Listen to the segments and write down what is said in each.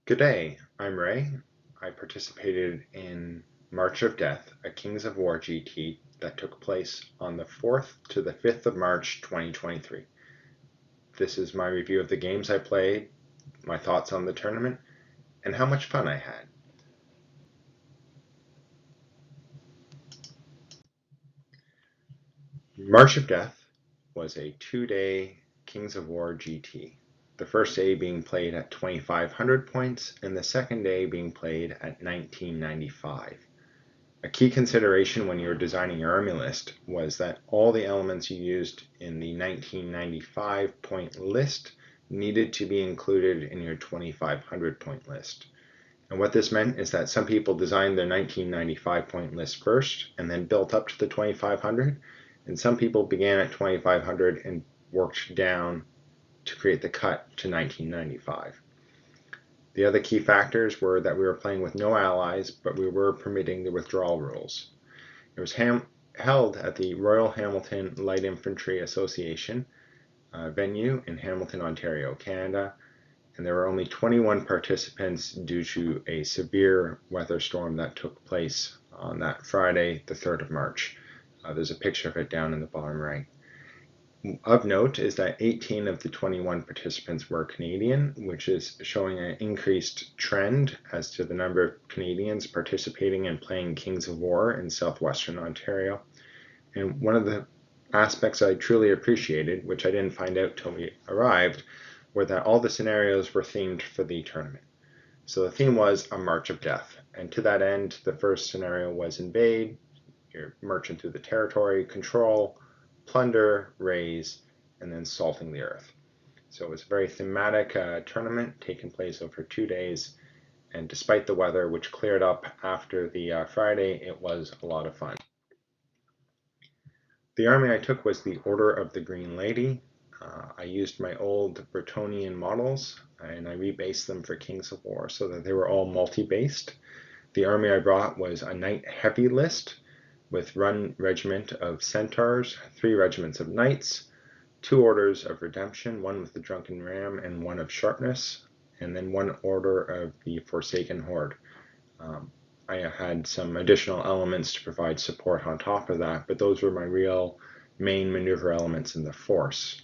Good day, I'm Ray. I participated in March of Death, a Kings of War GT that took place on the 4th to the 5th of March 2023. This is my review of the games I played, my thoughts on the tournament, and how much fun I had. March of Death was a 2-day Kings of War GT. The first day being played at 2,500 points and the second day being played at 1995. A key consideration when you were designing your army list was that all the elements you used in the 1995 point list needed to be included in your 2,500 point list. And what this meant is that some people designed their 1995 point list first and then built up to the 2,500, and some people began at 2,500 and worked down to create the cut to 1995. The other key factors were that we were playing with no allies, but we were permitting the withdrawal rules. It was held at the Royal Hamilton Light Infantry Association venue in Hamilton, Ontario, Canada, and there were only 21 participants due to a severe weather storm that took place on that Friday, the 3rd of March. There's a picture of it down in the bottom right. Of note is that 18 of the 21 participants were Canadian, which is showing an increased trend as to the number of Canadians participating and playing Kings of War in southwestern Ontario. And one of the aspects I truly appreciated, which I didn't find out till we arrived, were that all the scenarios were themed for the tournament. So the theme was a March of Death, and to that end, the first scenario was invade, you're marching through the territory, control, plunder, raise, and then salting the earth. So it was a very thematic tournament taking place over 2 days, and despite the weather, which cleared up after the Friday, it was a lot of fun. The army I took was the Order of the Green Lady. I used my old Bretonnian models and I rebased them for Kings of War so that they were all multi-based. The army I brought was a knight heavy list with one regiment of centaurs, 3 regiments of knights, 2 orders of redemption, one with the drunken ram and one of sharpness, and then 1 order of the Forsaken Horde. I had some additional elements to provide support on top of that, but those were my real main maneuver elements in the force.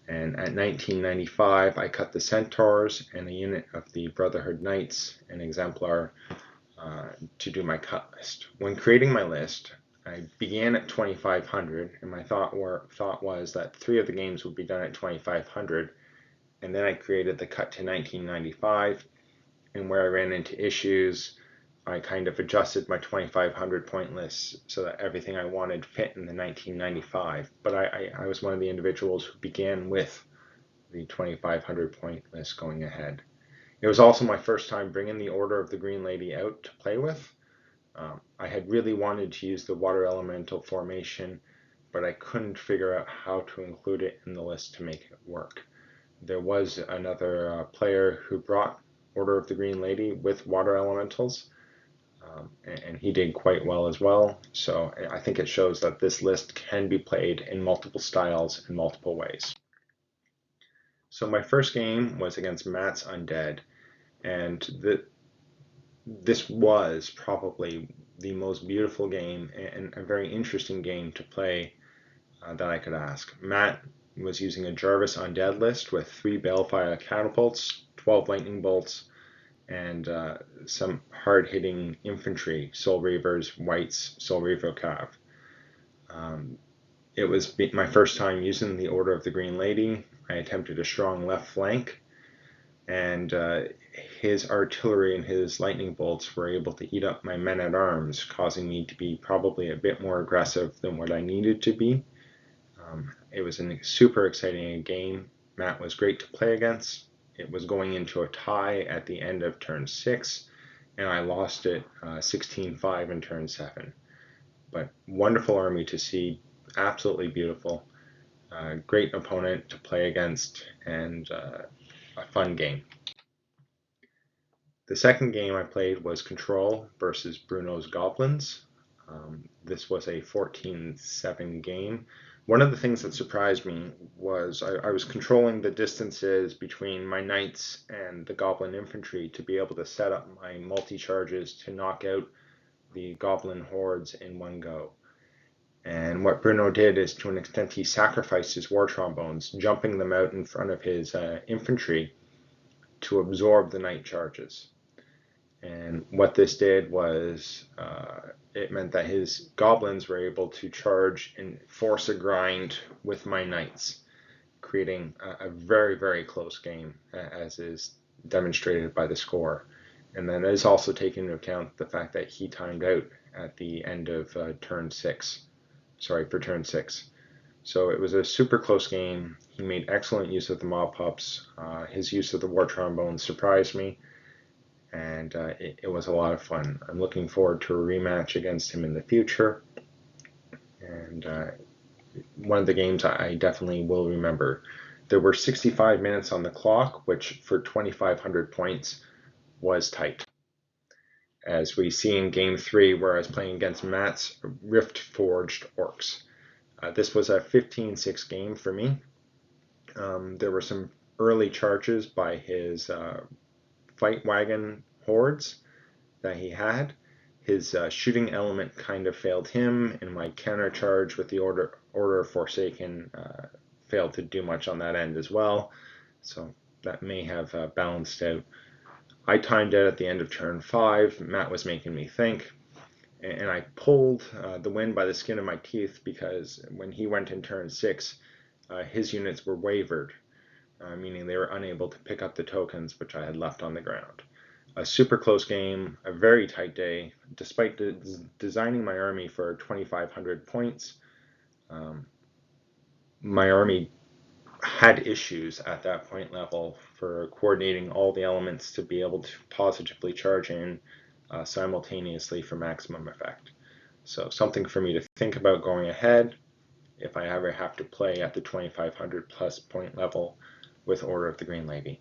And at 1995, I cut the Centaurs and a unit of the Brotherhood Knights, an exemplar, to do my cut list. When creating my list, I began at 2,500, and my thought was that 3 of the games would be done at 2,500, and then I created the cut to 1995, and where I ran into issues, I kind of adjusted my 2,500 point list so that everything I wanted fit in the 1995. But I was one of the individuals who began with the 2,500 point list going ahead. It was also my first time bringing the Order of the Green Lady out to play with. I had really wanted to use the Water Elemental formation, but I couldn't figure out how to include it in the list to make it work. There was another player who brought Order of the Green Lady with Water Elementals, and he did quite well as well. So I think it shows that this list can be played in multiple styles in multiple ways. So my first game was against Matt's Undead, and this was probably the most beautiful game and a very interesting game to play that I could ask. Matt was using a Jarvis Undead list with 3 Balefire catapults, 12 lightning bolts, and some hard-hitting infantry, Soul Reavers, Wights, Soul Reaver Cav. It was my first time using the Order of the Green Lady. I attempted a strong left flank, and his artillery and his lightning bolts were able to eat up my men-at-arms, causing me to be probably a bit more aggressive than what I needed to be. It was a super exciting game. Matt was great to play against. It was going into a tie at the end of turn 6, and I lost it 16-5 in turn 7. But wonderful army to see, absolutely beautiful. Great opponent to play against, and a fun game. The second game I played was Control versus Bruno's Goblins. This was a 14-7 game One of the things that surprised me was I was controlling the distances between my knights and the goblin infantry to be able to set up my multi-charges to knock out the goblin hordes in one go. And what Bruno did is, to an extent, he sacrificed his war trombones, jumping them out in front of his infantry to absorb the knight charges. And what this did was it meant that his goblins were able to charge and force a grind with my knights, creating a very, very close game, as is demonstrated by the score. And then it is also taken into account the fact that he timed out at the end of turn 6. Sorry, for turn 6. So it was a super close game. He made excellent use of the mob pups. His use of the war trombone surprised me, and it was a lot of fun. I'm looking forward to a rematch against him in the future, and one of the games I definitely will remember. There were 65 minutes on the clock, which for 2,500 points was tight. As we see in Game 3, where I was playing against Matt's Rift Forged Orcs. This was a 15-6 game for me. There were some early charges by his fight wagon hordes that he had. His shooting element kind of failed him, and my counter charge with the Order of Forsaken failed to do much on that end as well. So that may have balanced out. I timed out at the end of turn 5. Matt was making me think, and I pulled the win by the skin of my teeth, because when he went in turn 6, his units were wavered, meaning they were unable to pick up the tokens which I had left on the ground. A super close game, a very tight day. Despite designing my army for 2,500 points, my army had issues at that point level for coordinating all the elements to be able to positively charge in simultaneously for maximum effect. So something for me to think about going ahead if I ever have to play at the 2,500 plus point level with Order of the Green Lady.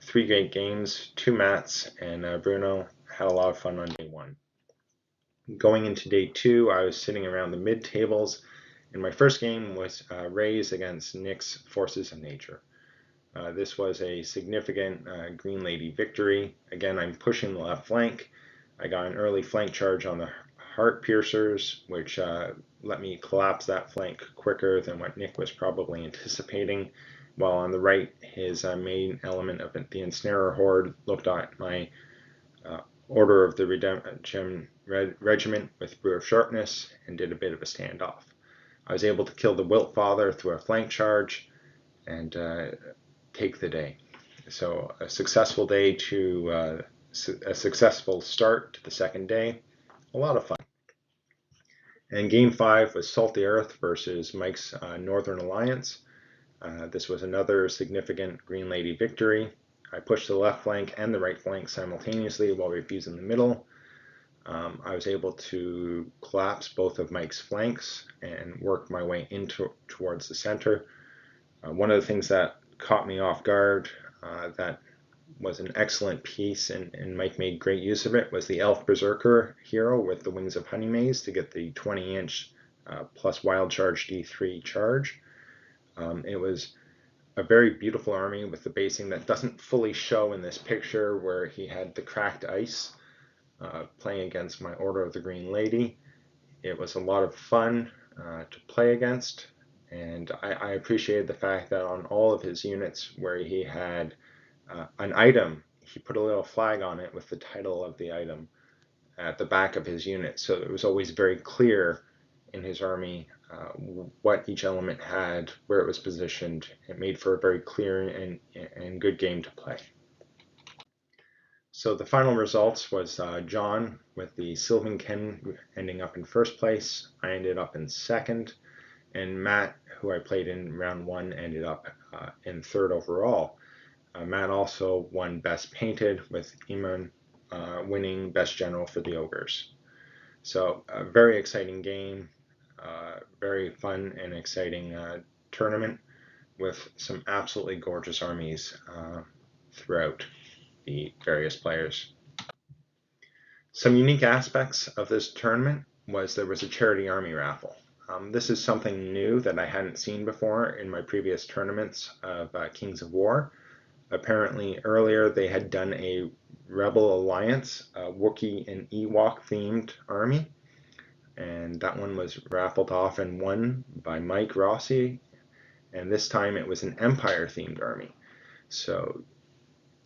3 great games, 2 mats, and Bruno had a lot of fun on day 1. Going into day 2, I was sitting around the mid-tables, and my first game was Rays against Nick's Forces of Nature. This was a significant Green Lady victory. Again, I'm pushing the left flank. I got an early flank charge on the Heart Piercers, which let me collapse that flank quicker than what Nick was probably anticipating. While on the right, his main element of the Ensnarer Horde looked at my Order of the Redemption Regiment with Brew of Sharpness and did a bit of a standoff. I was able to kill the Wilt Father through a flank charge and take the day. So a successful day to a successful start to the second day. A lot of fun. And Game 5 was Salt the Earth versus Mike's Northern Alliance. This was another significant Green Lady victory. I pushed the left flank and the right flank simultaneously while refusing the middle. I was able to collapse both of Mike's flanks and work my way towards the center. One of the things that caught me off guard, that was an excellent piece, and Mike made great use of it, was the Elf Berserker hero with the Wings of Honeymaze to get the 20-inch plus Wild Charge D3 charge. It was a very beautiful army with the basing that doesn't fully show in this picture, where he had the cracked ice playing against my Order of the Green Lady. It was a lot of fun to play against, and I appreciated the fact that on all of his units where he had an item, he put a little flag on it with the title of the item at the back of his unit, so it was always very clear in his army what each element had, where it was positioned. It made for a very clear and good game to play. So the final results was John with the Sylvan Ken ending up in first place. I ended up in second, and Matt, who I played in round 1, ended up in third overall. Matt also won Best Painted, with Eamon winning Best General for the Ogres. So a very exciting game, very fun and exciting tournament with some absolutely gorgeous armies throughout the various players. Some unique aspects of this tournament was there was a charity army raffle. This is something new that I hadn't seen before in my previous tournaments of Kings of War. Apparently earlier they had done a Rebel Alliance Wookiee and Ewok themed army, and that one was raffled off and won by Mike Rossi, and this time it was an Empire themed army. So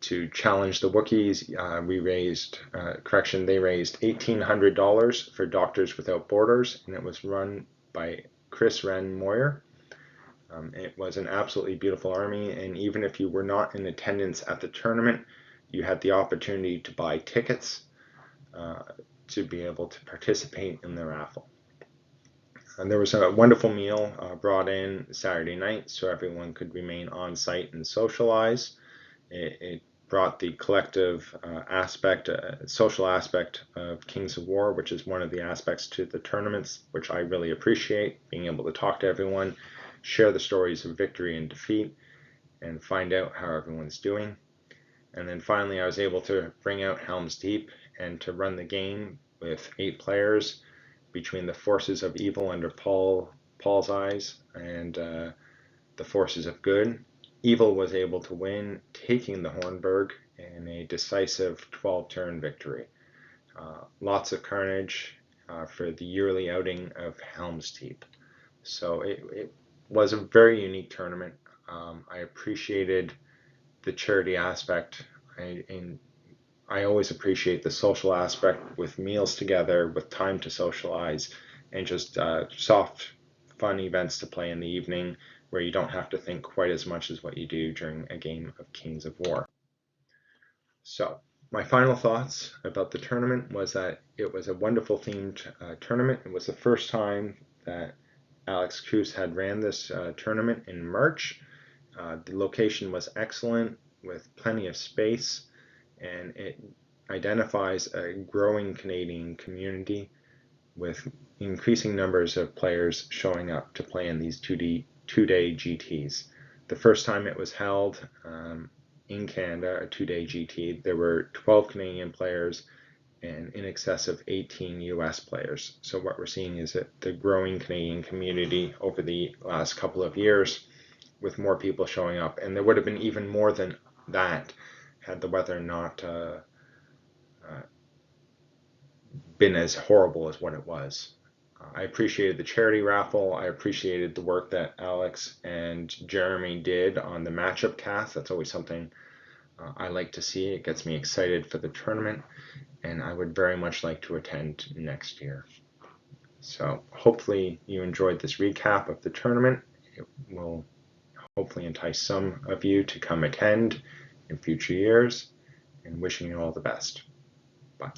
to challenge the Wookiees, they raised $1,800 for Doctors Without Borders, and it was run by Chris Ren Moyer. It was an absolutely beautiful army, and even if you were not in attendance at the tournament, you had the opportunity to buy tickets to be able to participate in the raffle. And there was a wonderful meal brought in Saturday night so everyone could remain on site and socialize. It brought the collective social aspect of Kings of War, which is one of the aspects to the tournaments, which I really appreciate, being able to talk to everyone, share the stories of victory and defeat, and find out how everyone's doing. And then finally I was able to bring out Helm's Deep and to run the game with 8 players between the forces of evil under Paul's eyes and the forces of good. Evil was able to win, taking the Hornburg in a decisive 12-turn victory. Lots of carnage for the yearly outing of Helm's Deep. So it was a very unique tournament. I appreciated the charity aspect. I always appreciate the social aspect with meals together, with time to socialize, and just soft, fun events to play in the evening where you don't have to think quite as much as what you do during a game of Kings of War. So my final thoughts about the tournament was that it was a wonderful themed tournament. It was the first time that Alex Coos had ran this tournament in March. The location was excellent with plenty of space, and it identifies a growing Canadian community with increasing numbers of players showing up to play in these two-day GTs. The first time it was held in Canada, a 2-day GT, there were 12 Canadian players and in excess of 18 US players. So what we're seeing is that the growing Canadian community over the last couple of years, with more people showing up. And there would have been even more than that had the weather not been as horrible as what it was. I appreciated the charity raffle. I appreciated the work that Alex and Jeremy did on the matchup cast. That's always something I like to see. It gets me excited for the tournament, and I would very much like to attend next year. So hopefully you enjoyed this recap of the tournament. It will hopefully entice some of you to come attend in future years, and wishing you all the best. Bye.